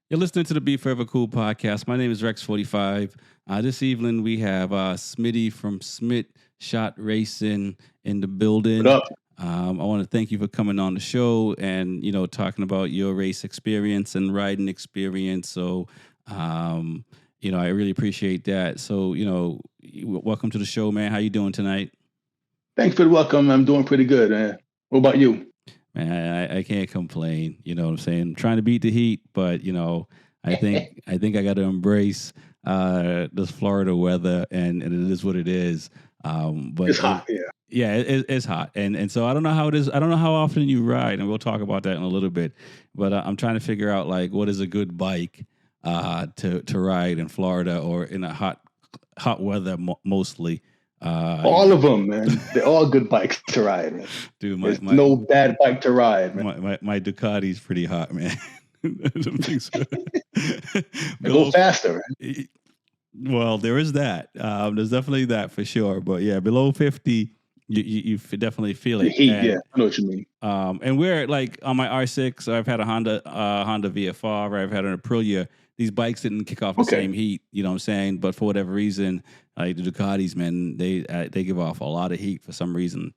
You're listening to the B4evaKool podcast. My name is Rex45. This evening we have Smitty from Smit Shot Racing in the building. What up? I want to thank you for coming on the show and talking about your race experience and riding experience. So, I really appreciate that. So, welcome to the show, man. How you doing tonight? Thanks for the welcome. I'm doing pretty good, man. What about you? Man, I can't complain. You know what I'm saying? I'm trying to beat the heat, but I think I got to embrace this Florida weather, and it is what it is. But It's hot, yeah. Yeah, it's hot, and so I don't know how it is. I don't know how often you ride, and we'll talk about that in a little bit. But I'm trying to figure out like what is a good bike to ride in Florida or in a hot weather mostly. All of them, man. They're all good bikes to ride, man. Dude, There's no bad bike to ride, man. my Ducati's pretty hot, man. I don't think so. They go faster, man. Well, there is that. There's definitely that for sure. But yeah, below 50, you definitely feel it. The heat, yeah. I know what you mean. And we're like on my R6, I've had a Honda VFR, or I've had an Aprilia. These bikes didn't kick off the same heat, you know what I'm saying? But for whatever reason, like the Ducatis, man, they give off a lot of heat for some reason.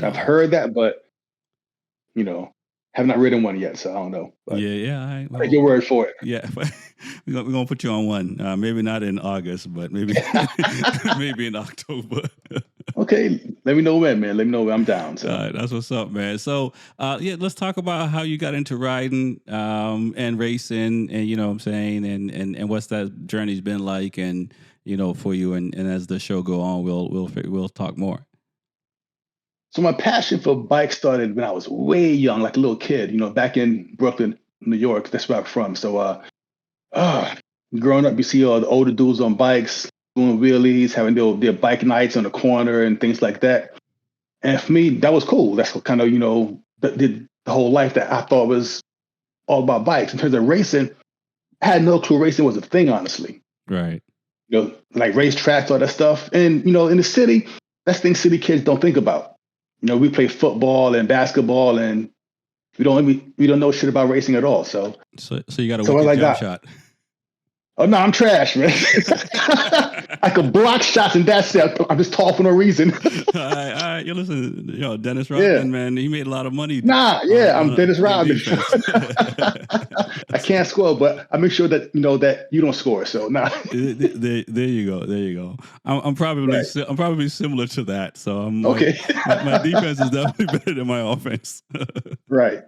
I've heard that, but have not ridden one yet, so I don't know. But yeah. Take your word for it. Yeah, we're gonna put you on one. Maybe not in August, but maybe maybe in October. Okay, let me know when, man. Let me know when. I'm down. So that's what's up, man. So let's talk about how you got into riding and racing, and you know what I'm saying, and what's that journey's been like, and for you, and as the show go on, we'll talk more. So my passion for bikes started when I was way young, like a little kid, back in Brooklyn, New York. That's where I'm from. So growing up, you see all the older dudes on bikes doing wheelies, having their bike nights on the corner and things like that. And for me, that was cool. That's what kind of, the whole life that I thought was all about bikes. In terms of racing, I had no clue racing was a thing, honestly. Right. Like racetracks, all that stuff. And, in the city, that's things city kids don't think about. We play football and basketball, and we don't know shit about racing at all. So you got a wicked jump shot. Oh no, I'm trash, man. I could block shots, and that's it. I'm just tall for no reason. All right. You listen, Dennis Rodman, man, he made a lot of money. I'm Dennis Rodman. I can't score, but I make sure that that you don't score. So there you go. I'm probably similar to that. So I'm okay. My defense is definitely better than my offense. Right.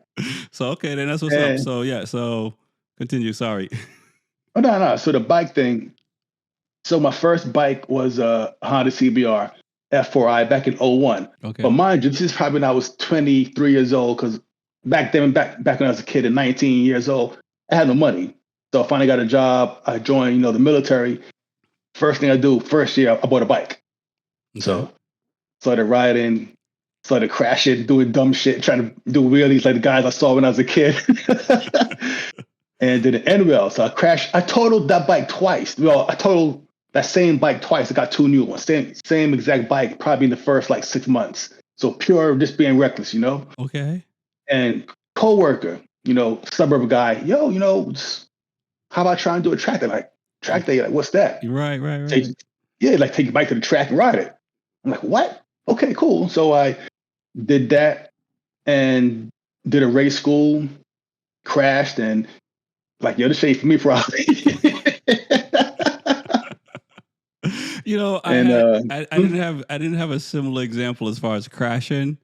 So okay, then that's what's up. So yeah. So continue. Sorry. Oh, no. So the bike thing. So my first bike was a Honda CBR F4i back in 01. Okay. But mind you, this is probably when I was 23 years old, because back when I was a kid at 19 years old, I had no money. So I finally got a job. I joined, the military. First thing I do, first year, I bought a bike. Okay. So started riding, started crashing, doing dumb shit, trying to do wheelies like the guys I saw when I was a kid. And didn't end well. So I totaled that bike twice. Well, I totaled that same bike twice. I got two new ones. Same exact bike, probably in the first 6 months. So pure just being reckless, Okay. And coworker, suburb guy, how about trying to do a track day? Track day, what's that? Right. Take your bike to the track and ride it. I'm like, what? Okay, cool. So I did that and did a race school, crashed, and this ain't for me, probably. I didn't have a similar example as far as crashing,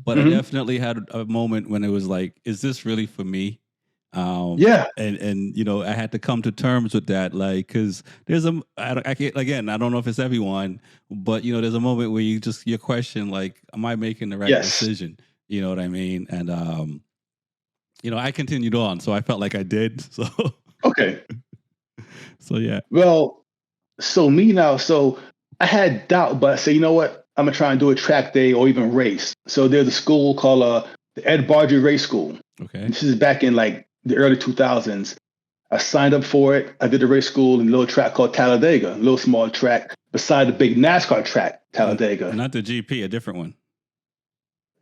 but I definitely had a moment when it was like, is this really for me? Yeah. And I had to come to terms with that, because there's I don't know if it's everyone, but there's a moment where you question, am I making the right decision? You know what I mean? And I continued on, so I felt like I did. So okay. So yeah. Well, so me now, so I had doubt, but I said, you know what? I'm gonna try and do a track day or even race. So there's a school called the Ed Barger Race School. Okay. This is back in the early 2000s. I signed up for it. I did the race school in a little track called Talladega, a little small track beside the big NASCAR track, Talladega. Not the GP, a different one.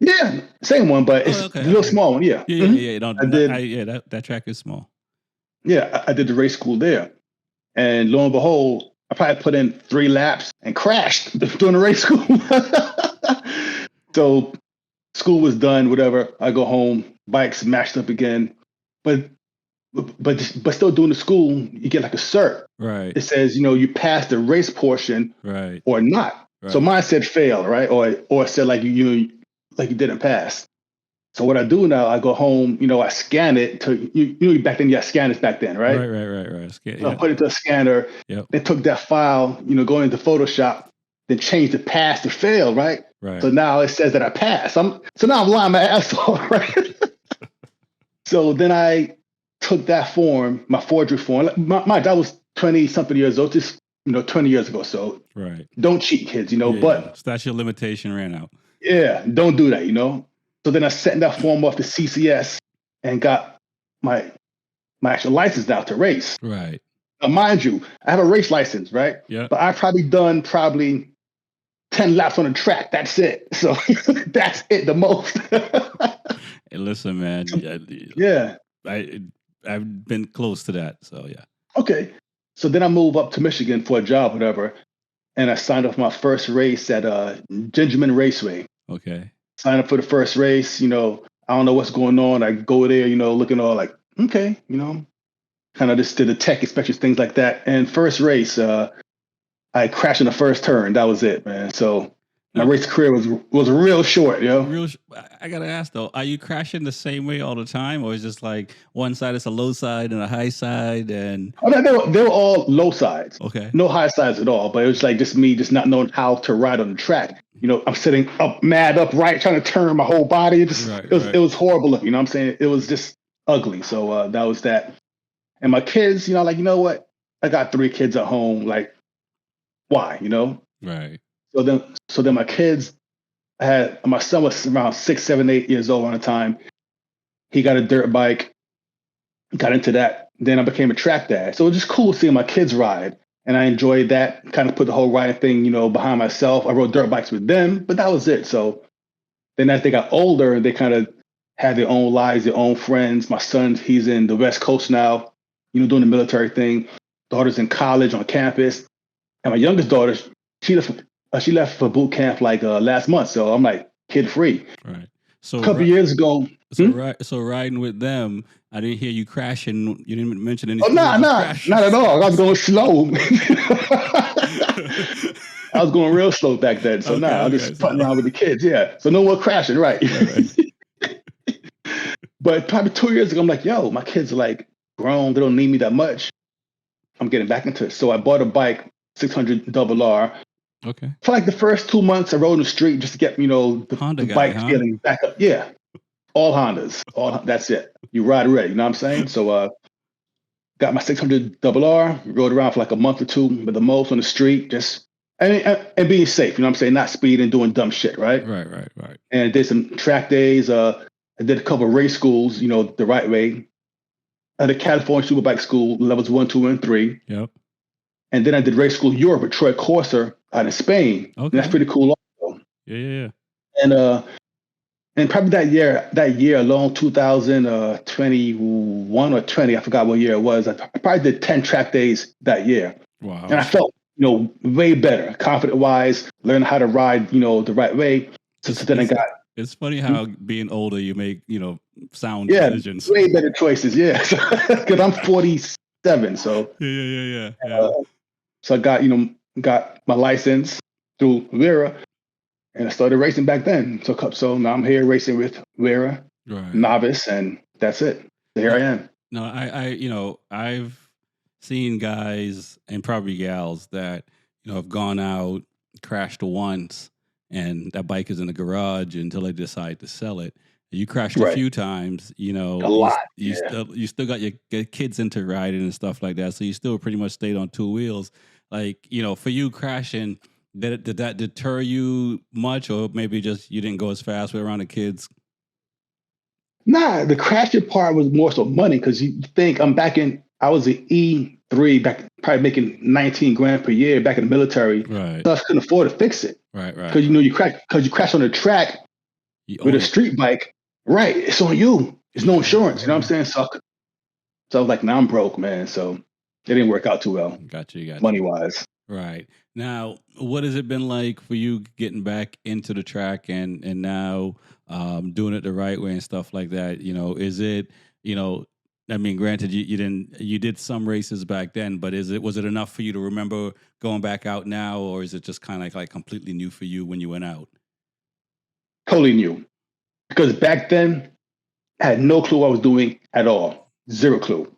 Yeah, same one, but it's a little small one. Yeah. Yeah. That track is small. Yeah, I did the race school there. And lo and behold, I probably put in 3 laps and crashed during the race school. So school was done, whatever. I go home, bike smashed up again. But but still doing the school, you get like a cert. Right. It says, you passed the race portion Right. or not. Right. So mine said fail, right? Or it said like you didn't pass. So what I do now, I go home, I scan it to back then you had scanners back then, right? Right. So I put it to a scanner, Yep. then took that file, go into Photoshop, then change the pass to fail, right? Right. So now it says that I passed. So now I'm lying my ass off, right? So then I took that form, my forgery form. That was 20 something years old, just 20 years ago. So right. Don't cheat, kids, but statute of limitation ran out. Yeah, don't do that, So then I sent that form off to CCS and got my actual license now to race. Right. Now, mind you, I have a race license, right? Yeah. But I've probably done 10 laps on the track. That's it. So that's it, the most. Hey, listen, man. Yeah. I've been close to that. So yeah. Okay. So then I moved up to Michigan for a job, whatever. And I signed up for my first race at Gingerman Raceway. Okay. Signed up for the first race, I don't know what's going on. I go there, looking all like, okay, kind of just did the tech inspections, things like that. And first race, I crashed in the first turn. That was it, man. So my race career was real short, I gotta ask though, are you crashing the same way all the time, or is just like one side is a low side and a high side? And they were all low sides. Okay. No high sides at all. But it was like just me just not knowing how to ride on the track. I'm sitting up, mad upright, trying to turn my whole body. It was horrible looking. You know what I'm saying? It was just ugly. So that was that. And my kids, like, what? I got 3 kids at home. Like, why? Right. So then my kids, my son was around 6, 7, 8 years old around the time. He got a dirt bike, got into that. Then I became a track dad. So it was just cool seeing my kids ride. And I enjoyed that, kind of put the whole riding thing, behind myself. I rode dirt bikes with them, but that was it. So then as they got older, they kind of had their own lives, their own friends. My son, he's in the West Coast now, doing the military thing. Daughter's in college on campus. And my youngest daughter, she left for boot camp like last month. So I'm like kid free. Right. So a couple years ago. So riding with them, I didn't hear you crashing. You didn't mention anything. Oh, not at all. I was going slow. I was going real slow back then. So I was just putting around with the kids. Yeah. So no more crashing. Right. But probably 2 years ago, I'm like, yo, my kids are like grown. They don't need me that much. I'm getting back into it. So I bought a bike, 600 RR. Okay. For like the first 2 months, I rode on the street just to get, the bike feeling back up. Yeah. All Hondas. That's it. You ride ready. You know what I'm saying? So got my 600 RR, rode around for like a month or 2, but the most on the street, just and being safe. You know what I'm saying? Not speeding, doing dumb shit, right? Right. And I did some track days. I did a couple of race schools, the right way. I did California Superbike School, levels 1, 2, and 3. Yep. And then I did race school Europe with Troy Corser out in Spain. Okay. And that's pretty cool also. Yeah. And probably that year alone, 2021 or 20, I forgot what year it was. I probably did 10 track days that year. Wow. And I felt, way better, confident wise, learning how to ride, the right way. So then I got. It's funny how being older, you make, sound decisions. Way better choices. Yeah. Because I'm 47. So. Yeah. So I got my license through Vera. And I started racing back then. So now I'm here racing with Vera, novice, and that's it. So here I am. No, I've seen guys and probably gals that, have gone out, crashed once, and that bike is in the garage until they decide to sell it. You crashed a few times, a lot. You still got your kids into riding and stuff like that. So you still pretty much stayed on 2 wheels. Like, for you crashing, did that deter you much, or maybe just you didn't go as fast with around the kids? Nah, the crashing part was more so money, because you think I was an E3 back, probably making 19 grand per year back in the military. Right. So I couldn't afford to fix it. Right. Because you crash on the track with a street bike. Right. It's on you. There's no insurance. You know what I'm saying? So So I was like, now I'm broke, man. So it didn't work out too well, Got you. money wise. Right. Now, what has it been like for you getting back into the track and now doing it the right way and stuff like that? Is it, I mean, granted, you did some races back then, but was it enough for you to remember going back out now, or is it just kind of like completely new for you when you went out? Totally new. Because back then, I had no clue what I was doing at all. Zero clue.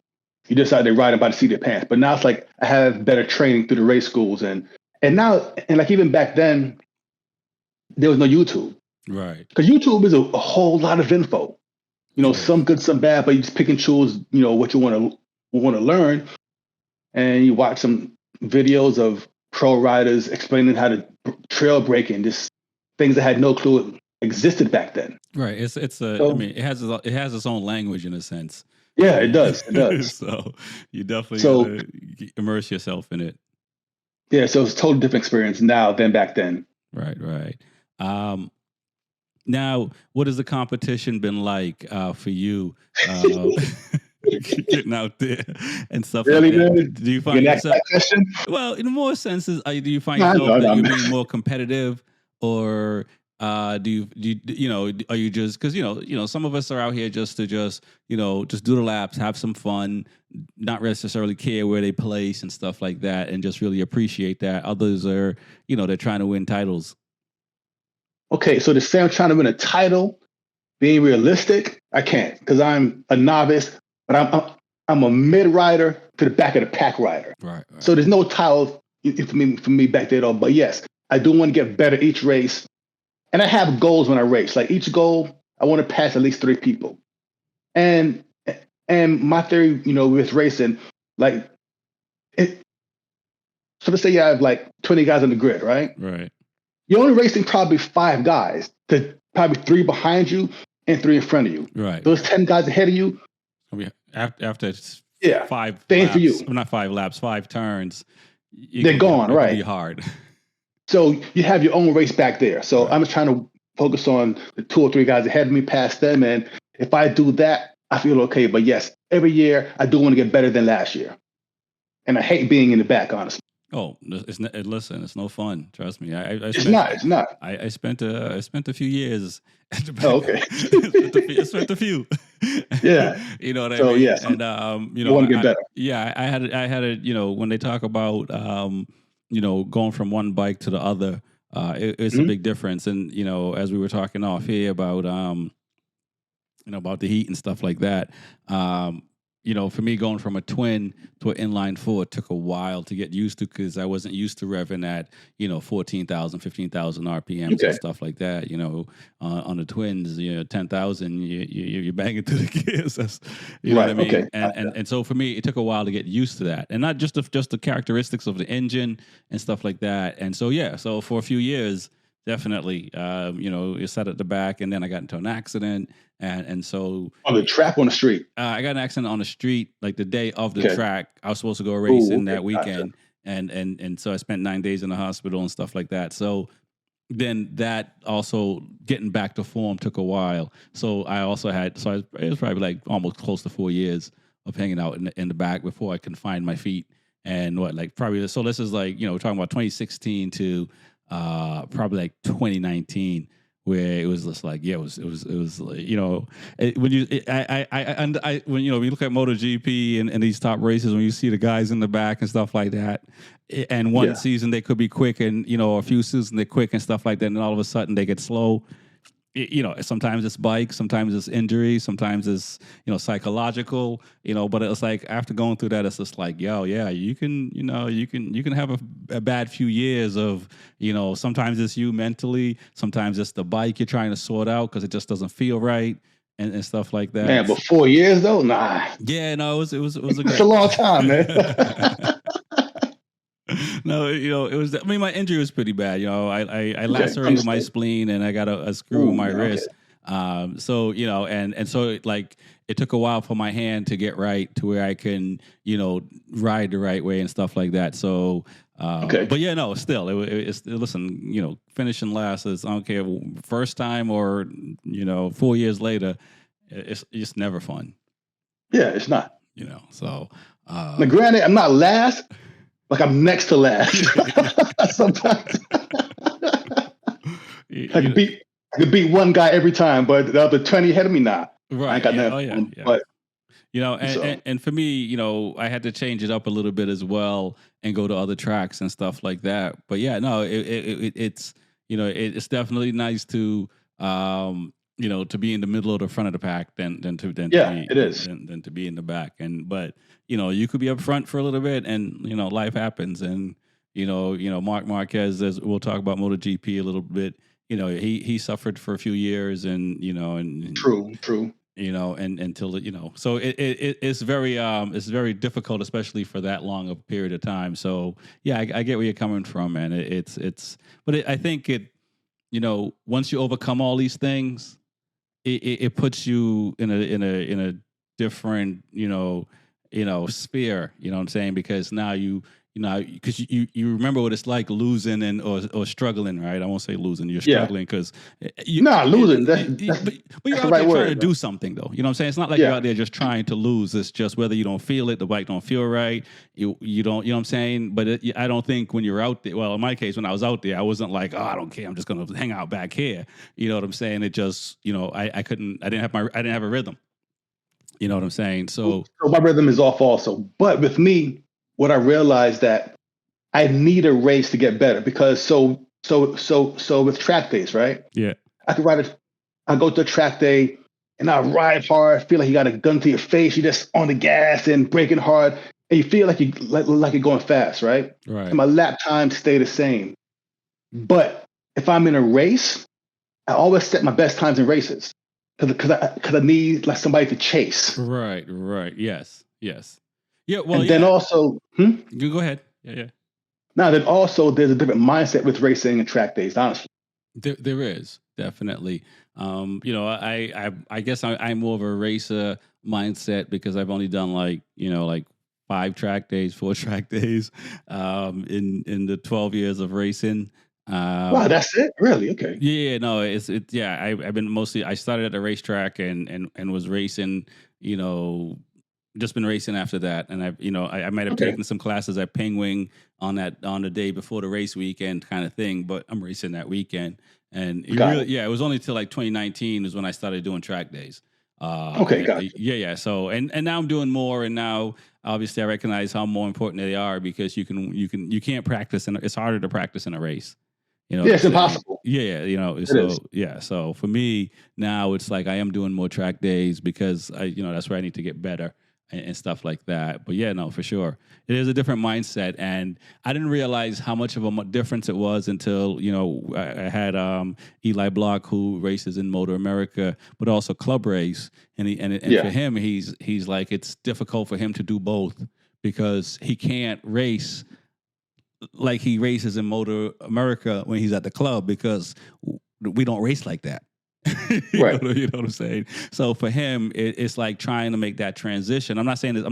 You just out there riding by the seat of your pants. But now it's like I have better training through the race schools and like even back then, there was no YouTube. Right. Because YouTube is a whole lot of info. Some good, some bad, but you just pick and choose, what you want to learn. And you watch some videos of pro riders explaining how to trail break and just things I had no clue existed back then. Right. I mean, it has its own language in a sense. Yeah, it does. It does. So you definitely gotta immerse yourself in it. Yeah, so it's a totally different experience now than back then. Right. Now, what has the competition been like for you? Getting out there and stuff really, like that. Man? Do you find yourself? Well, in more senses, do you find yourself that you're being more competitive, or do you are you just because some of us are out here just to just do the laps, have some fun, not necessarily care where they place and stuff like that, and just really appreciate that. Others are they're trying to win titles. Okay, so to say I'm trying to win a title, being realistic, I can't because I'm a novice, but I'm a mid rider to the back of the pack rider. Right. So there's no title for me back there at all. But yes, I do want to get better each race. And I have goals when I race. Like each goal, I want to pass at least 3 people. And my theory, with racing, so let's say you have like 20 guys on the grid, right? Right. You're only racing probably 5 guys, to probably 3 behind you and 3 in front of you. Right. Those 10 guys ahead of you. After 5 laps, for you. Not 5 laps, 5 turns. They're gone, right? It'll be hard. So you have your own race back there. So right. I'm just trying to focus on the 2 or 3 guys ahead of me, past them. And if I do that, I feel okay. But yes, every year I do want to get better than last year. And I hate being in the back, honestly. Oh, listen, it's no fun. Trust me. It's not. I spent a few years at the back. Oh, okay. I spent a few. Yeah. You know what I mean? So yes. And you want to get better. I had a when they talk about going from one bike to the other, it's a big difference. And as we were talking off here about about the heat and stuff like that, for me going from a twin to an inline 4 took a while to get used to because I wasn't used to revving at 14,000, 15,000 RPMs and stuff like that. On the twins, 10,000, you're banging through the gears. That's, you know what I mean. Okay. And so for me, it took a while to get used to that, and not just the characteristics of the engine and stuff like that. And so so for a few years. Definitely, you sat at the back, and then I got into an accident, and so on the track, on the street. I got an accident on the street, like the day of the track. I was supposed to go racing that weekend, and so I spent 9 days in the hospital and stuff like that. So then that also getting back to form took a while. So I also had it was probably like almost close to 4 years of hanging out in the back before I could find my feet. And so this is like we're talking about 2016 to probably like 2019, where it was just like it was like, when you when you look at MotoGP and these top races, when you see the guys in the back and stuff like that, and one season they could be quick, and a few seasons they're quick and stuff like that, and all of a sudden they get slow. Sometimes it's bike, sometimes it's injury, sometimes it's psychological, but it's like after going through that, it's just like, you can have a bad few years of sometimes it's you mentally, sometimes it's the bike you're trying to sort out because it just doesn't feel right and stuff like that. Man, but 4 years though, nah. Yeah, no, it was it's a long time, man. No, it was. I mean, my injury was pretty bad. I lacerated my spleen and I got a screw in my wrist. So and so it took a while for my hand to get right to where I can ride the right way and stuff like that. So but yeah, no, still listen, finishing last is I don't care first time or 4 years later, it's never fun. Yeah, it's not. So now, granted, I'm not last, like I'm next to last. Sometimes I could beat one guy every time, but the other 20 ahead of me, nah. I ain't right. got Yeah. nothing. Oh yeah. Yeah. But And for me, I had to change it up a little bit as well and go to other tracks and stuff like that. But yeah, no, it's it's definitely nice to to be in the middle or the front of the pack than to yeah, it is. than to be in the back. But you could be up front for a little bit, and life happens. And Mark Marquez, as we'll talk about MotoGP a little bit. He suffered for a few years, and True. And until so it's very difficult, especially for that long of a period of time. So yeah, I get where you're coming from, and I think once you overcome all these things, it puts you in a different sphere. You know what I'm saying? Because now because you remember what it's like losing or struggling, right? I won't say losing. You're struggling because losing. But you're That's out the there right trying word, to do something, though. You know what I'm saying? It's not like you're out there just trying to lose. It's just whether you don't feel it, the bike don't feel right. You don't. You know what I'm saying? But I don't think when you're out there. Well, in my case, when I was out there, I wasn't like, oh, I don't care. I'm just gonna hang out back here. You know what I'm saying? It just, I couldn't. I didn't have a rhythm. You know what I'm saying? So my rhythm is off also. But with me, what I realized that I need a race to get better, because so with track days, right? Yeah. I go to a track day and I ride hard, feel like you got a gun to your face, you're just on the gas and braking hard, and you feel like you're going fast, right? Right. And my lap times stay the same. But if I'm in a race, I always set my best times in races because I need like somebody to chase. Right. Yes. Yeah. Well, and then also, you go ahead. Yeah. Now, then also there's a different mindset with racing and track days, honestly. There is definitely. I guess I'm more of a racer mindset because I've only done like 4 track days, in the 12 years of racing. Wow, that's it? Really? Okay. Yeah, no, I've been mostly. I started at the racetrack and was racing. Just been racing after that, and I might have taken some classes at Penguin on the day before the race weekend kind of thing, but I'm racing that weekend, and it was only till like 2019 is when I started doing track days. Gotcha. Yeah. So and now I'm doing more, and now obviously I recognize how more important they are because you can't practice, and it's harder to practice in a race. It's impossible. Yeah. So for me now, it's like I am doing more track days because that's where I need to get better and stuff like that. But yeah, no, for sure, it is a different mindset, and I didn't realize how much of a difference it was until I had Eli Block, who races in Motor America, but also club race, and for him, he's like it's difficult for him to do both because he can't race like he races in Motor America when he's at the club because we don't race like that. Right. You know what I'm saying? So for him, it's like trying to make that transition. I'm not saying this, I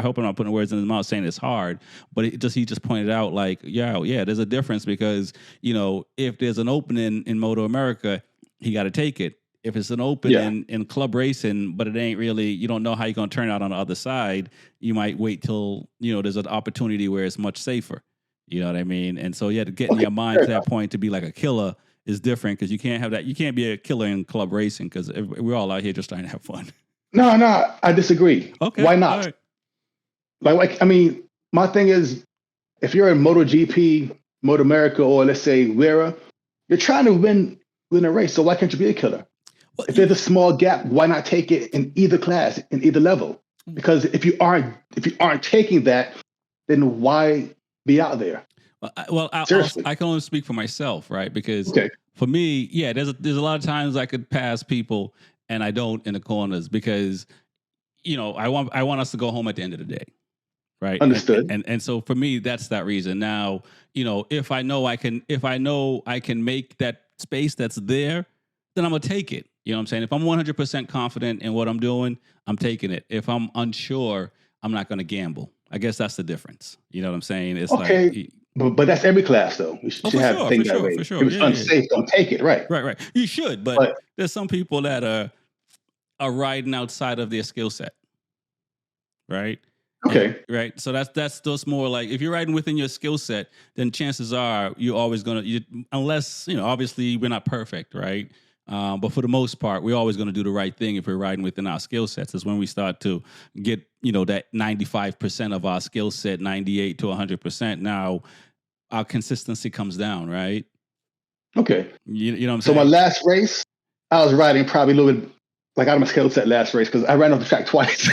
hope I'm not putting words in his mouth saying it's hard, but he just pointed out like, yeah, there's a difference because, if there's an opening in Moto America, he got to take it. If it's an opening in club racing, but it ain't really, you don't know how you're going to turn out on the other side, you might wait till, there's an opportunity where it's much safer. You know what I mean? And so, getting your mind to that point to be like a killer is different because you can't have that. You can't be a killer in club racing because we're all out here just trying to have fun. No, I disagree. Okay. Why not? Right. My thing is, if you're in MotoGP, Moto America, or let's say Wera, you're trying to win a race. So why can't you be a killer? Well, if there's a small gap, why not take it in either class, in either level? Because if you aren't taking that, then why be out there? Well, I can only speak for myself, right? Because for me, there's a lot of times I could pass people and I don't in the corners because, I want us to go home at the end of the day, right? Understood. And so for me, that's that reason. Now, if I know I can make that space that's there, then I'm gonna take it. You know what I'm saying? If I'm 100% confident in what I'm doing, I'm taking it. If I'm unsure, I'm not gonna gamble. I guess that's the difference. You know what I'm saying? It's like. But that's every class, though. You should have things that way. For sure. If it's unsafe, don't take it, right? Right. You should, but there's some people that are riding outside of their skill set. right? Okay. Right. So that's those more like if you're riding within your skill set, then chances are you're always gonna unless obviously we're not perfect, right? But for the most part, we're always going to do the right thing if we're riding within our skill sets. Is when we start to get that 95% of our skill set, 98 to 100%. Now our consistency comes down, right? Okay. You know what I'm So saying? my last race, I was riding probably a little bit like out of my skill set last race because I ran off the track twice.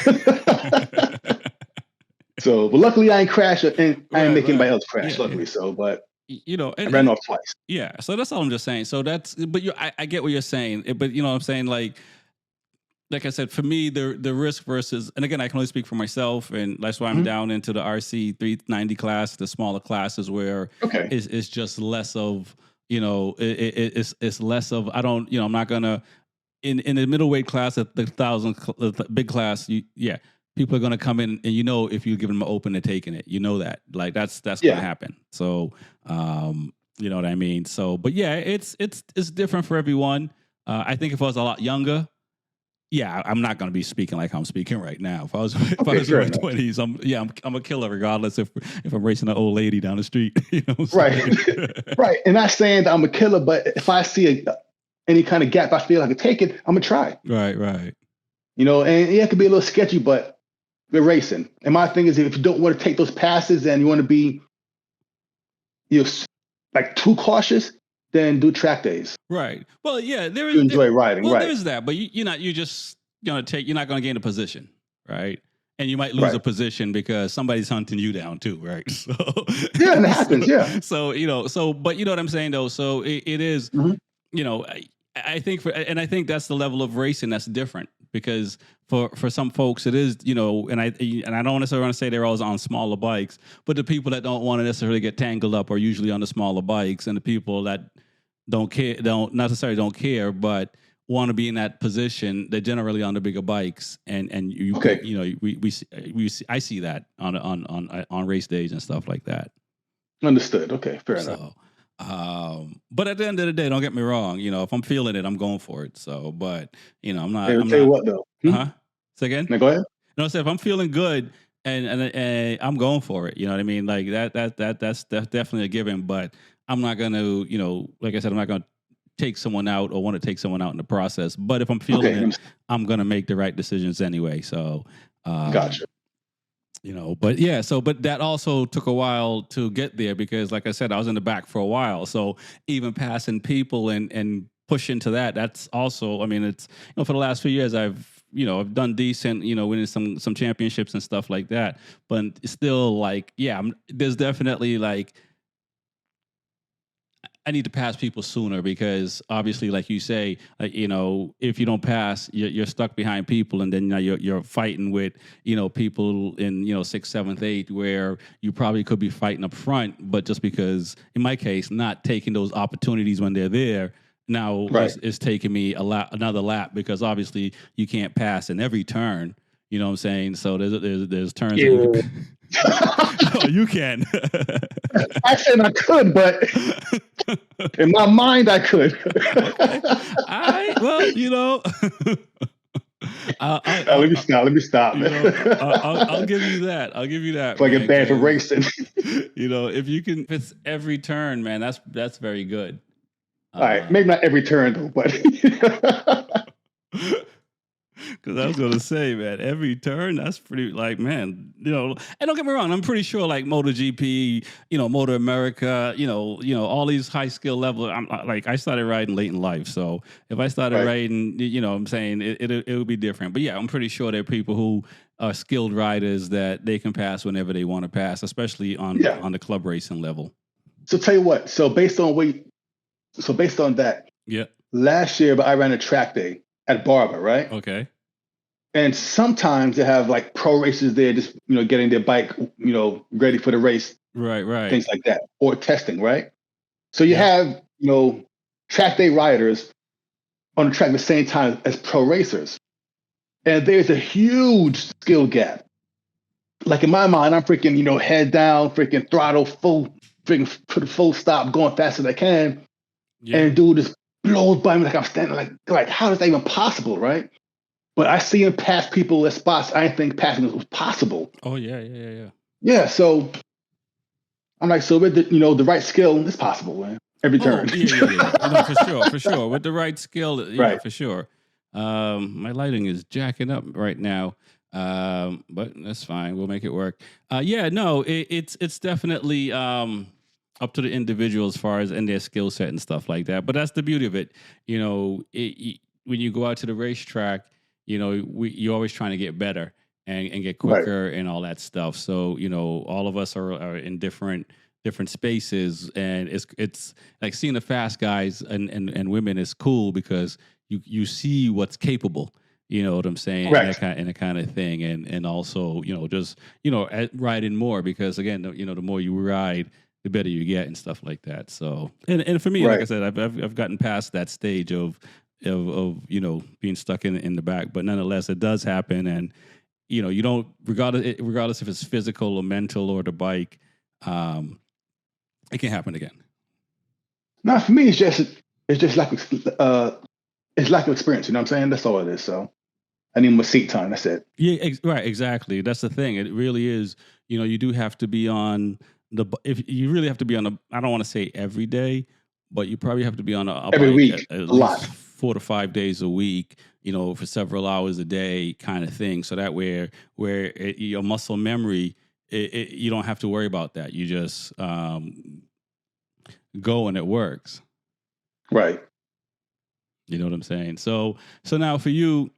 So, but luckily I ain't crashed and I ain't make anybody else crash. Luckily, so but I ran off twice. Yeah, so that's all I'm just saying. So that's, but I get what you're saying, but you know what I'm saying, like I said, for me, the risk versus, and again, I can only speak for myself, and that's why I'm down into the RC 390 class, the smaller classes where it's just less of, it's less of, I don't, I'm not gonna in the middleweight class at the the big class, people are gonna come in, and if you give them an open, they're taking it. You know that, like that's gonna happen. So, you know what I mean. So, but yeah, it's different for everyone. I think if I was a lot younger, I'm not going to be speaking like I'm speaking right now. If I was in my 20s, I'm a killer regardless if I'm racing an old lady down the street. Right, right. And not saying that I'm a killer, but if I see any kind of gap I feel I could take it, I'm gonna try. Right. And it could be a little sketchy, but we're racing. And my thing is, if you don't want to take those passes and you want to be, like too cautious, then do track days. Right. Well, yeah, there is. You enjoy riding, well, right? There's that, but you're just gonna take. You're not gonna gain a position, right? And you might lose a position because somebody's hunting you down too, right? So yeah, and it happens. Yeah. So but you know what I'm saying though. So it is. I think I think that's the level of racing that's different because for some folks it is, and I don't necessarily want to say they're always on smaller bikes, but the people that don't want to necessarily get tangled up are usually on the smaller bikes, and the people that don't necessarily care, but want to be in that position, they're generally on the bigger bikes, and I see that on race days and stuff like that. Understood. Okay, fair enough. But at the end of the day, don't get me wrong. If I'm feeling it, I'm going for it. So, but I'm not. Hey, I'll tell you what though. Say again. No, go ahead. No, I said if I'm feeling good and I'm going for it. You know what I mean? Like that's definitely a given. But I'm not gonna, like I said, I'm not gonna take someone out or want to take someone out in the process. But if I'm feeling it, I'm gonna make the right decisions anyway. So, gotcha. But but that also took a while to get there because, like I said, I was in the back for a while. So even passing people and pushing to that's also, I mean, it's, for the last few years, I've done decent, winning some championships and stuff like that. But it's still like, there's definitely like, I need to pass people sooner because obviously, like you say, if you don't pass, you're stuck behind people, and then you're fighting with people in 6th, 7th, 8th, where you probably could be fighting up front, but just because, in my case, not taking those opportunities when they're there. Now it's taking me another lap because obviously you can't pass in every turn. You know what I'm saying? So there's turns. Yeah. That you can. Oh, you can. I said I could, but in my mind I could. Okay. Well, let me stop. I'll give you that. If I get banned for racing. If you can, if it's every turn, man, that's very good. All right, maybe not every turn though, but because I was going to say, man, every turn, that's pretty, like, man, and don't get me wrong, I'm pretty sure, like, MotoGP, Motor America, all these high skill level, I started riding late in life, so if I started riding, I'm saying, it would be different, but yeah, I'm pretty sure there are people who are skilled riders that they can pass whenever they want to pass, especially on the club racing level. So tell you what, so based on that, last year, I ran a track day at Barber, right? Okay. And sometimes they have like pro racers there, just getting their bike, ready for the race, right, things like that, or testing, right? So you have track day riders on the track at the same time as pro racers, and there's a huge skill gap. Like in my mind, I'm freaking head down, freaking throttle full, freaking put a full stop, going fast as I can, and dude just blows by me like I'm standing like how is that even possible, right? but I see him pass people at spots I didn't think passing was possible. Oh yeah. Yeah, so I'm like, so with the right skill, it's possible, man. Every turn. Yeah. For sure. With the right skill, yeah, Right. for sure. My lighting is jacking up right now, but that's fine. We'll make it work. It's definitely up to the individual as far as and their skill set and stuff like that. But that's the beauty of it. When you go out to the racetrack, you're always trying to get better and get quicker and all that stuff. So all of us are in different spaces, and it's like seeing the fast guys and women is cool because you see what's capable. You know what I'm saying? And that kind of thing, and also just riding more because again the more you ride, the better you get and stuff like that. So and for me, like I said, I've gotten past that stage of being stuck in the back, but nonetheless, it does happen, and you don't regardless if it's physical or mental or the bike. It can happen again. No, for me, it's just like it's lack of experience. You know what I'm saying? That's all it is. So I need more seat time. That's it. Yeah, right. Exactly. That's the thing. It really is. You do have to be on if you really have to be on I don't want to say every day, but you probably have to be on every bike week, at least 4 to 5 days a week. For several hours a day, kind of thing. So that where your muscle memory. You don't have to worry about that. You just go and it works. Right. You know what I'm saying? So now for you,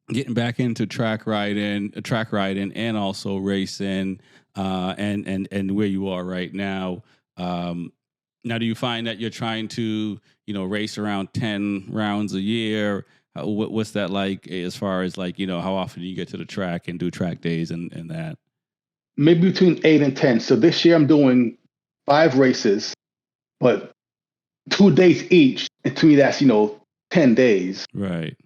getting back into track riding and also racing, and where you are right now. Now, do you find that you're trying to, race around 10 rounds a year? What's that like as far as like, how often do you get to the track and do track days and that? Maybe between 8 and 10. So this year I'm doing 5 races, but 2 days each. And to me, that's 10 days. Right.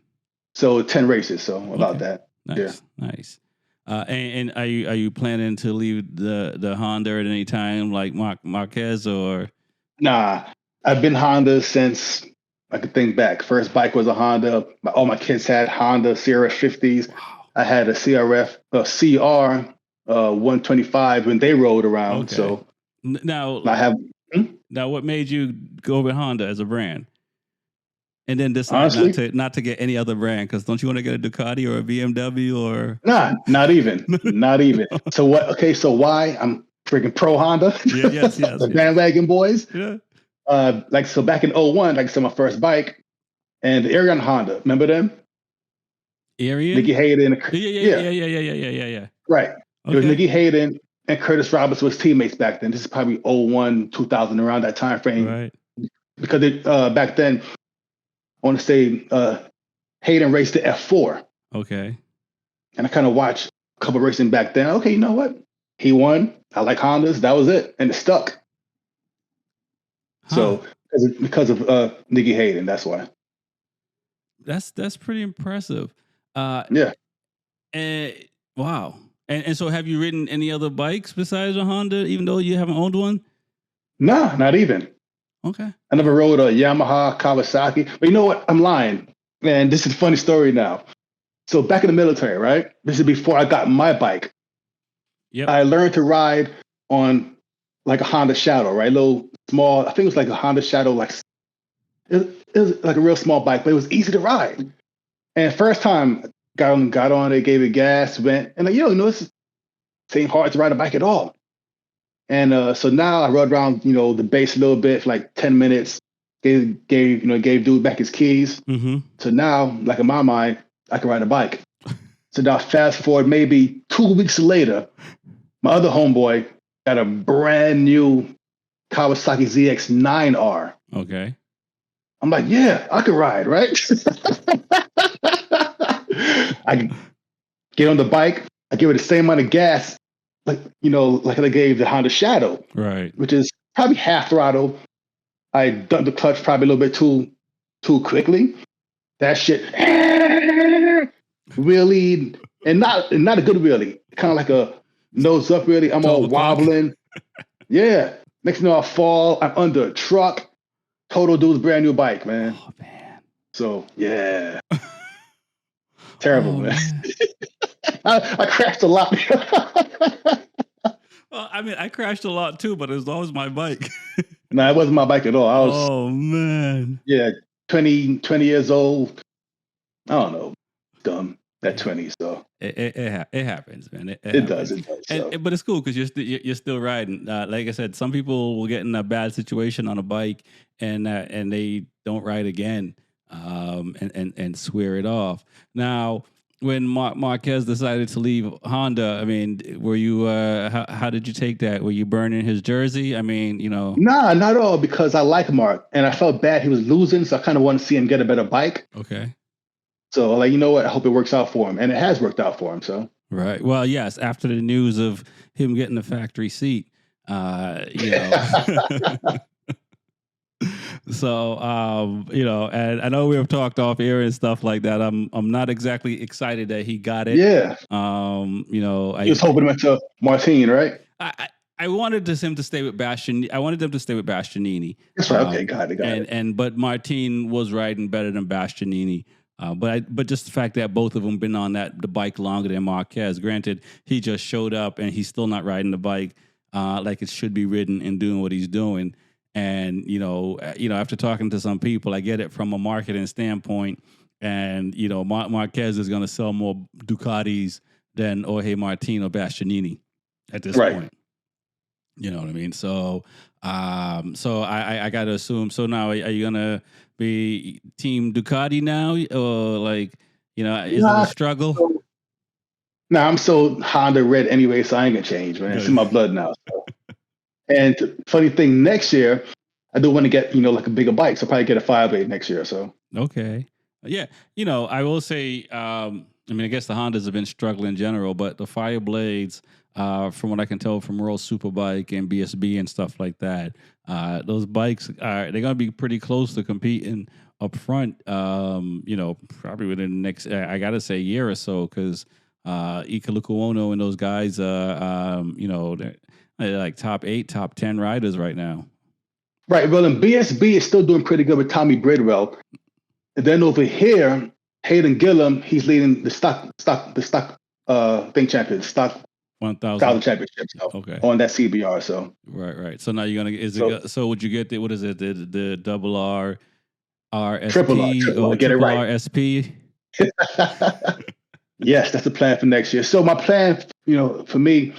So 10 races. So about that. Nice. And are you planning to leave the Honda at any time, like Marquez or? Nah, I've been Honda since I could think back. First bike was a Honda. All my kids had Honda CRF 50s. Wow. I had a CR 125 when they rode around. Okay. So now I have. Now, what made you go with Honda as a brand, and then decide not to get any other brand? Because don't you want to get a Ducati or a BMW or? Nah, not even, not even. So what? Okay, so why I'm freaking pro Honda? Yes. The bandwagon boys. Yeah. So back in 01, like I said, my first bike, and the Arion Honda. Remember them? Arion? Nicky Hayden. Yeah. Right. Okay. It was Nicky Hayden and Curtis Roberts was teammates back then. This is probably 01, 2000, around that time frame. Right. Because back then, I want to say Hayden raced the F4. Okay. And I kind of watched a couple racing back then. Okay, you know what? He won. I like Hondas. That was it. And it stuck. Huh. So because of Nicky Hayden, that's why. That's pretty impressive. Yeah. And wow. And so have you ridden any other bikes besides a Honda, even though you haven't owned one? No, not even. Okay. I never rode a Yamaha, Kawasaki. But you know what? I'm lying. Man, this is a funny story now. So back in the military, right? This is before I got my bike. Yep. I learned to ride on like a Honda Shadow, right? Little small, I think it was like a Honda Shadow, like it was like a real small bike, but it was easy to ride. And first time got on it, gave it gas, went, and this ain't hard to ride a bike at all. And so now I rode around, the base a little bit for like 10 minutes, gave dude back his keys. Mm-hmm. So now, like in my mind, I can ride a bike. So now fast forward maybe 2 weeks later, my other homeboy got a brand new Kawasaki ZX-9R. Okay. I'm like, yeah, I can ride, right? I get on the bike, I give it the same amount of gas, like I gave the Honda Shadow, right? Which is probably half throttle. I dumped the clutch probably a little bit too quickly. That shit wheelie, and not a good wheelie, kind of like a nose up wheelie. I'm all wobbling. Yeah. Next thing you know, I fall. I'm under a truck. Total dude's brand new bike, man. Oh man. So yeah. Terrible, Oh man. man. I crashed a lot. Well, I mean, I crashed a lot too, but it was always my bike. No, it wasn't my bike at all. I was, Oh man. 20 years old. I don't know, dumb at 20. So It happens, man. It it does. happens. It does. And So but it's cool because you're still riding. Like I said, some people will get in a bad situation on a bike and they don't ride again, and swear it off. Now, when Marquez decided to leave Honda, I mean, were you? How did you take that? Were you burning his jersey? I mean, nah, not at all, because I like Mark and I felt bad he was losing, so I kind of wanted to see him get a better bike. Okay. So like, you know what? I hope it works out for him, and it has worked out for him. So Right. Well, yes. After the news of him getting the factory seat, you know. So, and I know we have talked off air and stuff like that. I'm not exactly excited that he got it. Yeah. I was hoping it went to Martin, right? I wanted him to stay with Bastian. I wanted them to stay with Bastianini. That's right. Okay, got it. But Martin was riding better than Bastianini. But just the fact that both of them been on the bike longer than Marquez. Granted, he just showed up and he's still not riding the bike like it should be ridden and doing what he's doing. And after talking to some people, I get it from a marketing standpoint. And Marquez is going to sell more Ducatis than Jorge Martin or Bastianini at this point. You know what I mean? So, I got to assume. So now, are you gonna be Team Ducati now, or is it a struggle? I'm so Honda red anyway, so I ain't gonna change, man. It's in my blood now. So. And funny thing, next year I do want to get like a bigger bike, so I'll probably get a 5.8 next year. So okay, yeah. I will say, I guess the Hondas have been struggling in general, but the Fire Blades. From what I can tell from World Superbike and BSB and stuff like that, those bikes they're going to be pretty close to competing up front. Probably within the next, I got to say, year or so, because Ika Lukuono and those guys, they're like top 8, top 10 riders right now. Right. Well, and BSB is still doing pretty good with Tommy Bridwell. And then over here, Hayden Gillum, he's leading the stock thing champion, stock 1,000 championship. So on that CBR. So right. So now you're gonna so would you get what is it, the double R RSP triple R, get it right. RSP? Yes, that's the plan for next year. So my plan, for me,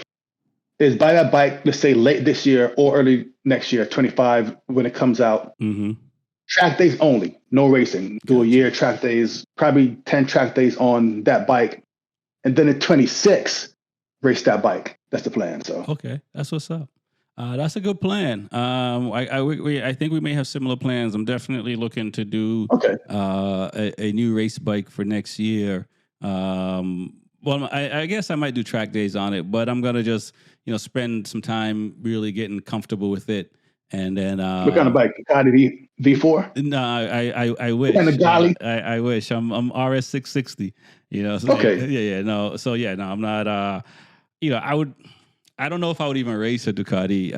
is buy that bike, let's say late this year or early next year, 25, when it comes out. Mm-hmm. Track days only, no racing. Do a year track days, probably 10 track days on that bike, and then in 26. Race that bike. That's the plan. So okay, that's what's up. That's a good plan. I think we may have similar plans. I'm definitely looking to do a new race bike for next year. Well, I guess I might do track days on it, but I'm gonna just spend some time really getting comfortable with it. And then what kind of bike? Ducati V4? No, I wish. What kind of Gali? I wish. I'm RS 660. So okay. No. So no, I'm not. I don't know if I would even race a Ducati.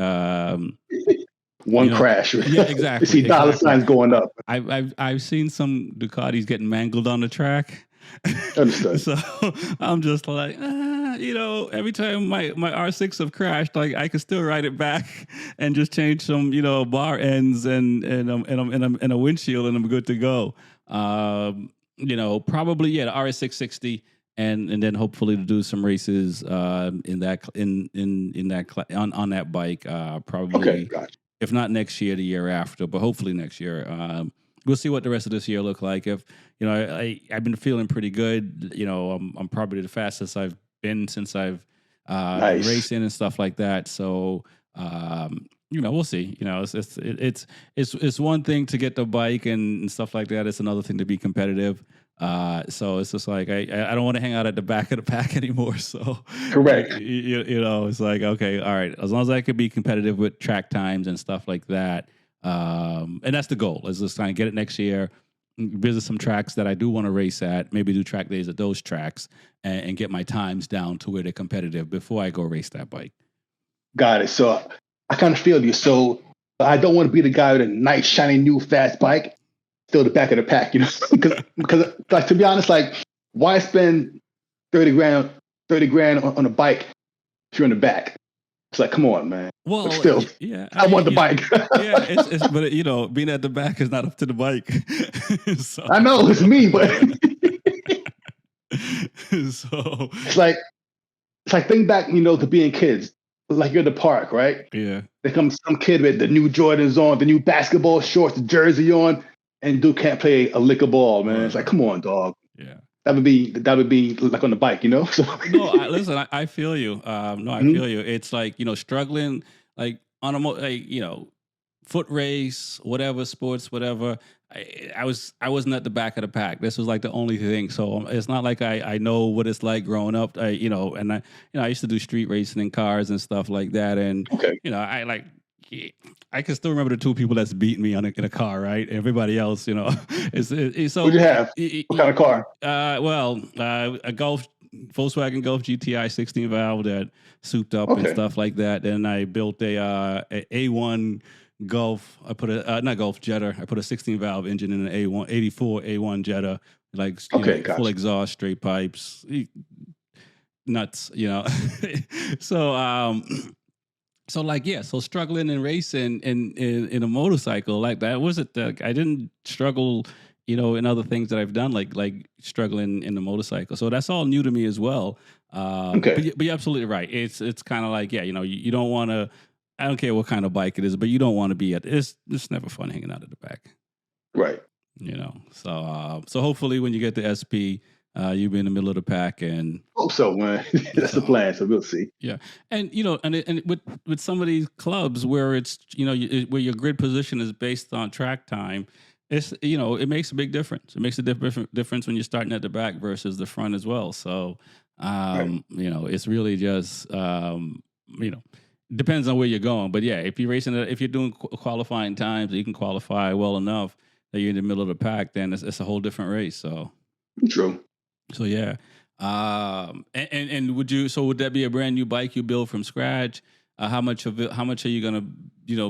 One crash. Yeah, exactly. You see dollar signs going up. I've seen some Ducatis getting mangled on the track. Understood. So I'm just like, every time my R6 have crashed, like I could still ride it back and just change some, bar ends and a windshield, and I'm good to go. Probably the RS 660. And then hopefully to do some races on that bike, probably. Okay, gotcha. If not next year, the year after, but hopefully next year. We'll see what the rest of this year look like. If I've been feeling pretty good. I'm probably the fastest I've been since I've been racing and stuff like that. So we'll see. It's one thing to get the bike and stuff like that. It's another thing to be competitive. So it's just like I don't want to hang out at the back of the pack anymore. So correct. It's like, okay, all right. As long as I could be competitive with track times and stuff like that, and that's the goal. Is just trying to get it next year, visit some tracks that I do want to race at, maybe do track days at those tracks, and get my times down to where they're competitive before I go race that bike. Got it. So I kind of feel you. So I don't want to be the guy with a nice, shiny, new, fast bike. Still the back of the pack, because like, to be honest, like why spend 30 grand on a bike if you're in the back? It's like, come on, man. But Well, still, yeah, I I mean, want the bike. yeah, but being at the back is not up to the bike. So, I know it's me, but so it's like think back, to being kids. Like you're at the park, right? yeah, There comes some kid with the new Jordans on, the new basketball shorts, the jersey on, and dude can't play a lick of ball, man. It's like, right, come on, dog. yeah. That would be like on the bike, So No, listen, I feel you. No, I Mhm. feel you. It's like struggling like on a foot race, whatever sports, whatever. I wasn't at the back of the pack. This was like the only thing. So it's not like I know what it's like growing up. And I used to do street racing in cars and stuff like that. And Okay. I like. I can still remember the two people that's beating me in a car, right? Everybody else, it's so. What'd you have? What kind of car? A Volkswagen Golf GTI 16 valve that souped up and Okay. stuff like that. Then I built a A1 Golf. I put a not Golf Jetta. I put a 16 valve engine in an A1 84 A1 Jetta, like Okay, full gotcha. exhaust, straight pipes, nuts. So so like yeah, so struggling and racing in a motorcycle like that wasn't. I didn't struggle, in other things that I've done, like struggling in the motorcycle. So that's all new to me as well. Okay. But you're absolutely right. It's kind of like you don't want to. I don't care what kind of bike it is, but you don't want to be at. It's never fun hanging out at the back. Right. So hopefully when you get the SP, you'll be in the middle of the pack and. Hope so, man. That's the plan. So we'll see. Yeah, and and with some of these clubs where it's where your grid position is based on track time, it's it makes a big difference. It makes a difference when you're starting at the back versus the front as well. So Right. it's really just depends on where you're going. But yeah, if you're doing qualifying times, you can qualify well enough that you're in the middle of the pack, then it's a whole different race. So True. so yeah. And would that be a brand new bike you build from scratch? How much are you gonna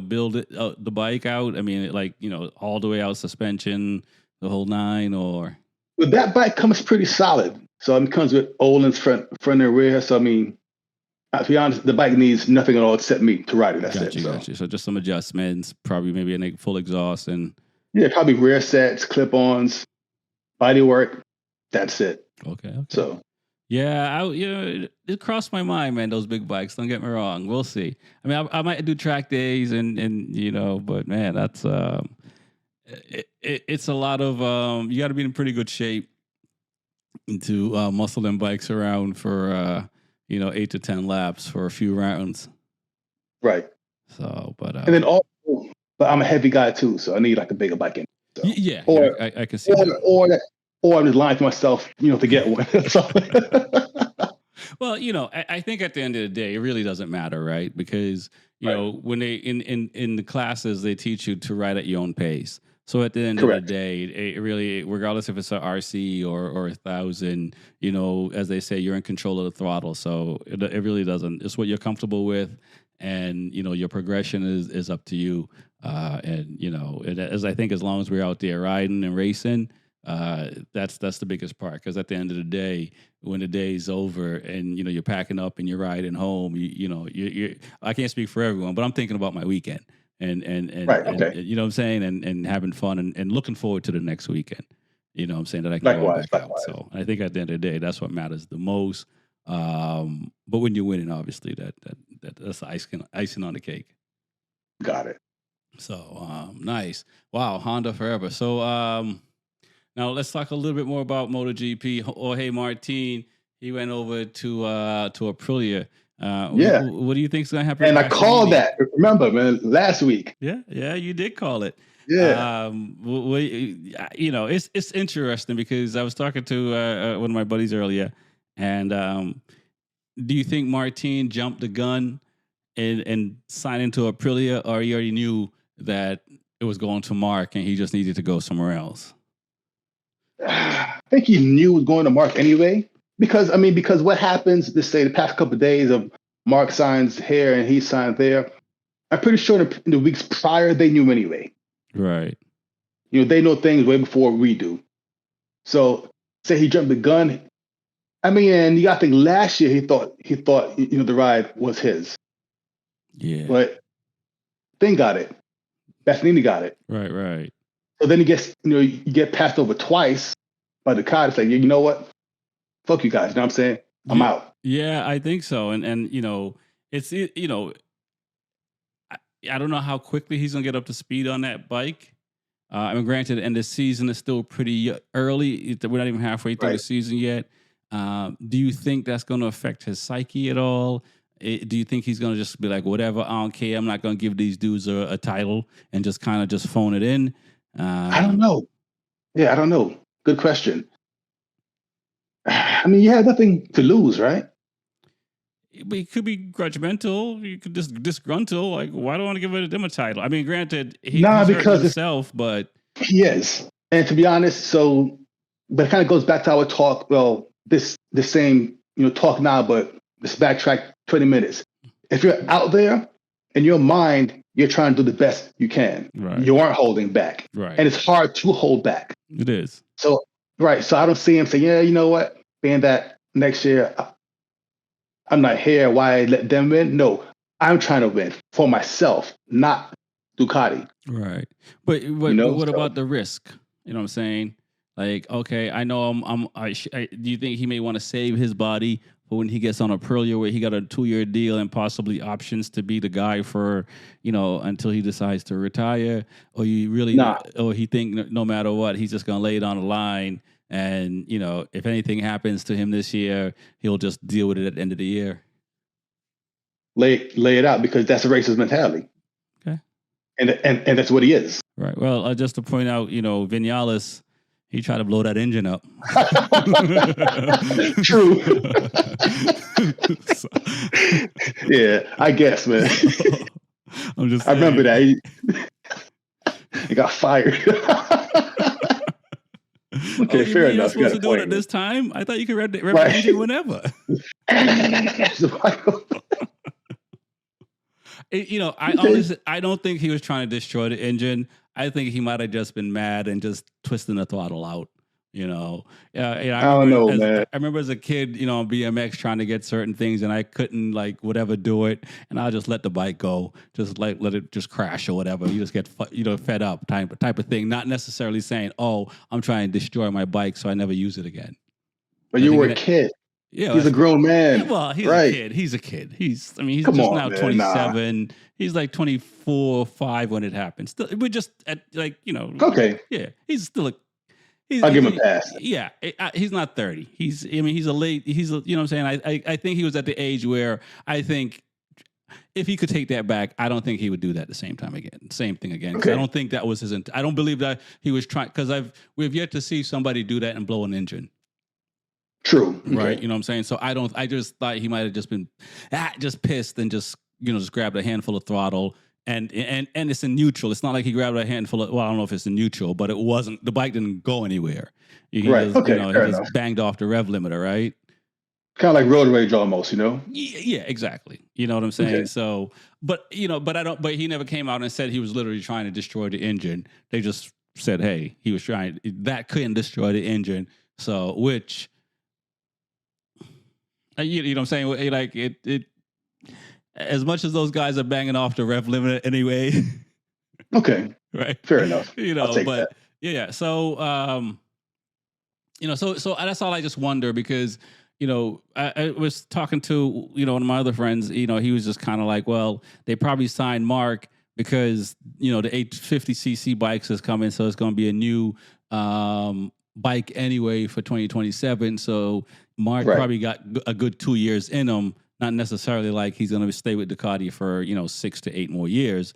build it the bike out? I mean, like all the way out, suspension, the whole nine, or But that bike comes pretty solid. So it comes with Olin's front and rear. So I mean, to be honest, the bike needs nothing at all except me to ride it. That's it. So gotcha. So just some adjustments, probably maybe a full exhaust and yeah, probably rear sets, clip-ons, body work. That's it. okay. So Yeah, it crossed my mind, man. Those big bikes. Don't get me wrong. We'll see. I mean, I might do track days, and but man, that's it's a lot of you got to be in pretty good shape to muscle them bikes around for 8 to 10 laps for a few rounds. right. So, but And then also, but I'm a heavy guy too, so I need like a bigger bike. So. yeah, Or I can see that. Or I'm just lying to myself, to get one. So, Well, I think at the end of the day, it really doesn't matter, right? Because right. when they in the classes, they teach you to ride at your own pace. So at the end of Correct. the day, it really, regardless if it's a RC or 1,000, as they say, you're in control of the throttle. So it really doesn't. It's what you're comfortable with, and your progression is up to you. As I think, as long as we're out there riding and racing, that's the biggest part. Because at the end of the day, when the day's over and you're packing up and you're riding home, you I can't speak for everyone, but I'm thinking about my weekend and Right. and Okay. you know what I'm saying, and having fun and looking forward to the next weekend. What I'm saying, that I can go Likewise. back out. So I think at the end of the day, that's what matters the most. But when you're winning, obviously that's icing on the cake. Got it. So nice. Wow, Honda forever. So now let's talk a little bit more about MotoGP. Jorge Martin, he went over to Aprilia. Yeah. What do you think is going to happen? And I called that. Remember, man, last week. Yeah, you did call it. Yeah. It's interesting because I was talking to one of my buddies earlier, and do you think Martin jumped the gun and signed into Aprilia, or he already knew that it was going to Mark and he just needed to go somewhere else? I think he knew it was going to Mark anyway. Because what happens, let's say the past couple of days of Mark signs here and he signs there, I'm pretty sure in the weeks prior, they knew anyway. Right. They know things way before we do. So say he jumped the gun. I mean, and you got to think last year he thought the ride was his. Yeah. But Thing got it. Bastianini got it. Right. So then he gets, you get passed over twice by the car. It's like, you know what? Fuck you guys. You know what I'm saying? I'm out. Yeah, I think so. And it's I don't know how quickly he's gonna get up to speed on that bike. I mean, granted, and the season is still pretty early. We're not even halfway through the season yet. Do you think that's going to affect his psyche at all? Do you think he's going to just be like, whatever, I don't care, I'm not going to give these dudes a title and just kind of just phone it in? I don't know. Yeah, I don't know. Good question. I mean, you have nothing to lose, right? It could be grudgmental. You could just disgruntle. Like, why do I want to give them a title? I mean, granted, he's hurting himself, but he is. And to be honest, but it kind of goes back to our talk. Well, this same talk now, but let's backtrack 20 minutes. If you're out there in your mind, you're trying to do the best you can. Right. You aren't holding back, right? And it's hard to hold back. It is. So I don't see him saying, yeah, you know what, being that next year I'm not here, why let them win? No, I'm trying to win for myself, not Ducati. Right. But what about the risk? You know what I'm saying? Like, okay, I know do you think he may want to save his body for when he gets on Aprilia where he got a 2-year deal and possibly options to be the guy for, until he decides to retire? Or you really, or he think no matter what, he's just going to lay it on the line and, if anything happens to him this year, he'll just deal with it at the end of the year? Lay it out, because that's a racist mentality. Okay. And that's what he is. Right. Well, just to point out, Vinales, he tried to blow that engine up. True. Yeah, I guess, man. I'm just saying. I remember that. He got fired. Okay, fair enough. You're supposed to do it at this time? I thought you could rep the engine whenever. I don't think he was trying to destroy the engine. I think he might have just been mad and just twisting the throttle out. I don't know, man. I remember as a kid, on BMX trying to get certain things, and I couldn't do it, and I'll just let the bike go, just let it just crash or whatever. You just get fed up type of thing. Not necessarily saying, "Oh, I'm trying to destroy my bike, so I never use it again." But you were a kid. Yeah, he's a grown man. Yeah, well, he's a kid. He's a kid. He's just now 27. Nah. He's like 24, 5 when it happened. Still, we're just at Okay. Yeah, he's still a. I'll give him a pass. Yeah, he's not 30. He's you know what I'm saying? I think he was at the age where I think if he could take that back, I don't think he would do that the same thing again. Okay. I don't think that was his. I don't believe that he was trying, because we've yet to see somebody do that and blow an engine. True. Right. Okay. You know what I'm saying? So I just thought he might have just been just pissed and just grabbed a handful of throttle. And it's in neutral. It's not like he grabbed a handful of, well, I don't know if it's in neutral, but it wasn't, the bike didn't go anywhere. He right. Just, he just banged off the rev limiter, right? Kind of like road rage almost, Yeah, exactly. You know what I'm saying? Okay. So, but he never came out and said he was literally trying to destroy the engine. They just said, hey, he was trying, that couldn't destroy the engine. So, which, you know what I'm saying? Like it, as much as those guys are banging off the rev limiter anyway. Okay. Right. Fair enough. But that. Yeah. So, so that's all. I just wonder because, I was talking to, one of my other friends, he was just kind of like, well, they probably signed Mark because, the 850cc bikes is coming. So it's going to be a new, bike anyway for 2027. So Mark probably got a good 2 years in him. Not necessarily like he's going to stay with Ducati for 6 to 8 more years,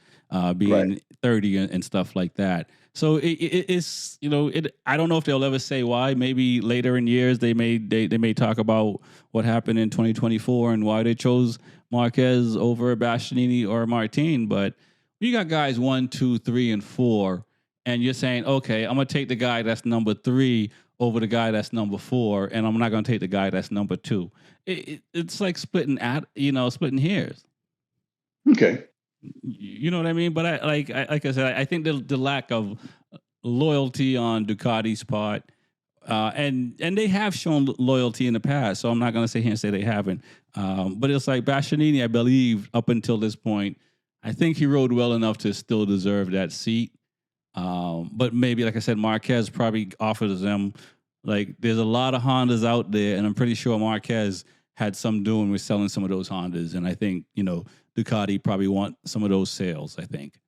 being 30 and stuff like that. So it's I don't know if they'll ever say why. Maybe later in years they may talk about what happened in 2024 and why they chose Marquez over Bastianini or Martin. But you got guys 1, 2, 3, and 4, and you're saying, okay, I'm gonna take the guy that's number 3 over the guy that's number 4, and I'm not gonna take the guy that's number 2. It's like splitting hairs. Okay. You know what I mean? But like I said, I think the lack of loyalty on Ducati's part, and they have shown loyalty in the past. So I'm not going to sit here and say they haven't. But it's like Bastianini, I believe, up until this point, I think he rode well enough to still deserve that seat. But maybe, like I said, Marquez probably offers them, like, there's a lot of Hondas out there, and I'm pretty sure Marquez had some doing with selling some of those Hondas. And I think, Ducati probably want some of those sales, I think.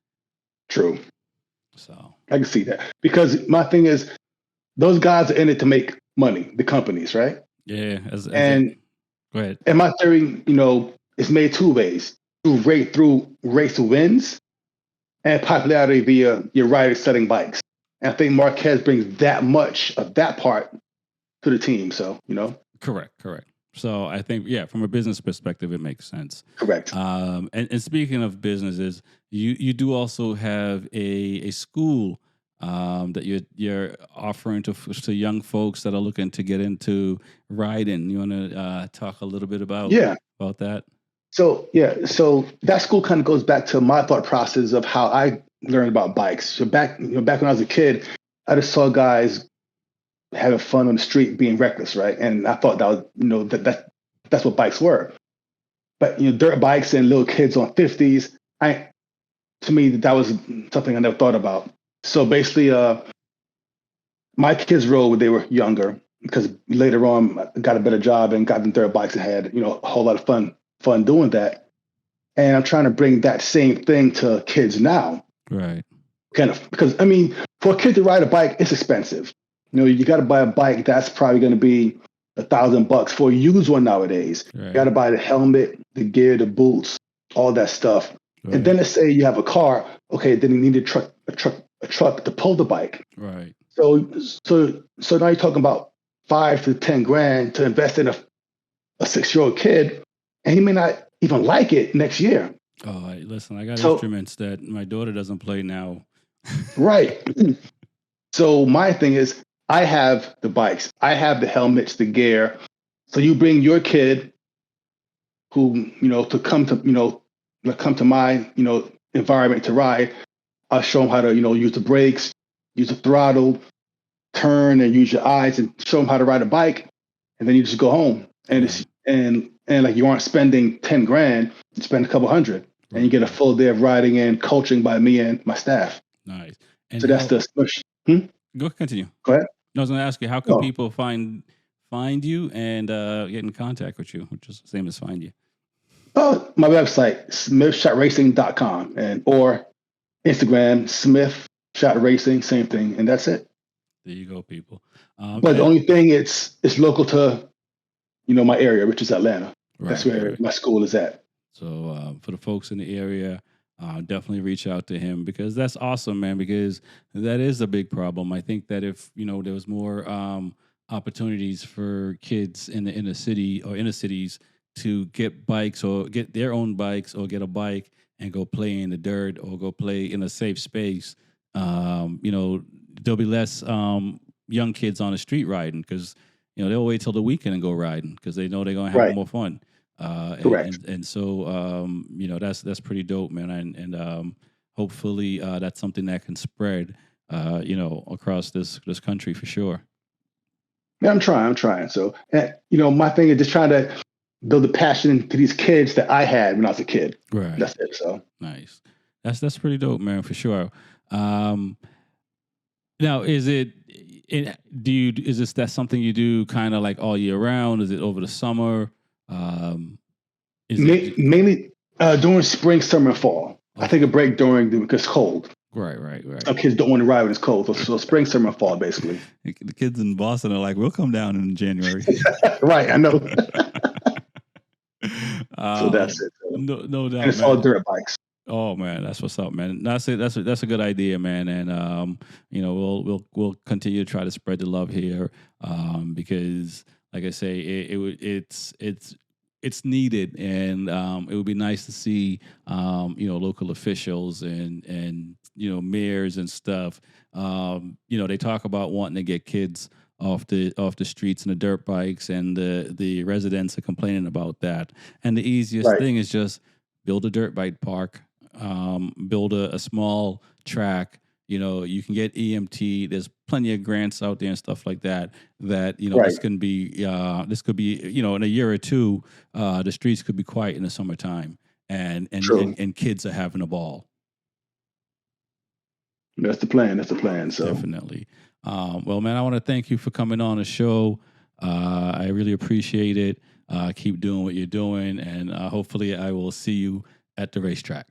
True. So I can see that. Because my thing is, those guys are in it to make money, the companies, right? Yeah. Go ahead. And my theory, it's made two ways: through race wins and popularity via your riders selling bikes. And I think Marquez brings that much of that part to the team. So, Correct. So I think, from a business perspective, it makes sense. Correct. And speaking of businesses, you do also have a school that you're offering to young folks that are looking to get into riding. You want to talk a little bit about that? So that school kind of goes back to my thought process of how I learned about bikes. So back when I was a kid, I just saw guys having fun on the street, being reckless, right? And I thought that was, that's what bikes were. But dirt bikes and little kids on 50s, to me that was something I never thought about. So basically, my kids rode when they were younger, because later on I got a better job and got them dirt bikes and had a whole lot of fun doing that. And I'm trying to bring that same thing to kids now. Right. Kind of, because for a kid to ride a bike, it's expensive. You got to buy a bike that's probably going to be $1,000 for a used one nowadays. Right. You got to buy the helmet, the gear, the boots, all that stuff. Right. And then let's say you have a car. Okay, then you need a truck to pull the bike. Right. So now you're talking about $5 to $10,000 to invest in a 6-year-old kid, and he may not even like it next year. Oh, listen, I got instruments that my daughter doesn't play now. Right. So my thing is, I have the bikes, I have the helmets, the gear. So you bring your kid who, to come to my, environment to ride. I'll show them how to, use the brakes, use the throttle, turn, and use your eyes, and show them how to ride a bike. And then you just go home. And it's, and like, you aren't spending $10,000, you spend a couple hundred, and you get a full day of riding and coaching by me and my staff. Nice. And so that's the smush. Go continue. Go ahead. I was going to ask you, how can people find you and get in contact with you, which is the same as find you? Oh, my website, smithshotracing.com, and or Instagram, Smith Shot Racing, same thing, and that's it. There you go, people. But the only thing, it's local to, my area, which is Atlanta. Right, that's where my school is at. So for the folks in the area, definitely reach out to him, because that's awesome, man, because that is a big problem. I think that if, there was more opportunities for kids in the inner city or inner cities to get bikes or get their own bikes or get a bike and go play in the dirt or go play in a safe space, there'll be less young kids on the street riding, because, they'll wait till the weekend and go riding because they know they're going to have more fun. Correct. And so, that's pretty dope, man. And hopefully that's something that can spread, across this country for sure. Yeah, I'm trying. So, my thing is just trying to build a passion to these kids that I had when I was a kid. Right. That's it. So nice. That's pretty dope, man, for sure. Now, is that something you do kind of like all year round? Is it over the summer? Mainly during spring, summer, and fall. Okay. I take a break because it's cold. Right. Some kids don't want to ride when it's cold. So spring, summer, and fall, basically. The kids in Boston are like, we'll come down in January. Right, I know. So that's it. No doubt. And it's all dirt bikes. Oh man, that's what's up, man. That's a good idea, man. And we'll continue to try to spread the love here, because, like I say, it's needed, and it would be nice to see local officials and mayors and stuff. They talk about wanting to get kids off the streets and the dirt bikes, and the residents are complaining about that. And the easiest thing is just build a dirt bike park, build a small track, you can get EMT. There's plenty of grants out there and stuff like that. Right. This could be in a year or two, the streets could be quiet in the summertime, and kids are having a ball. That's the plan. So definitely. Well, man, I want to thank you for coming on the show. I really appreciate it. Keep doing what you're doing, and hopefully I will see you at the racetrack.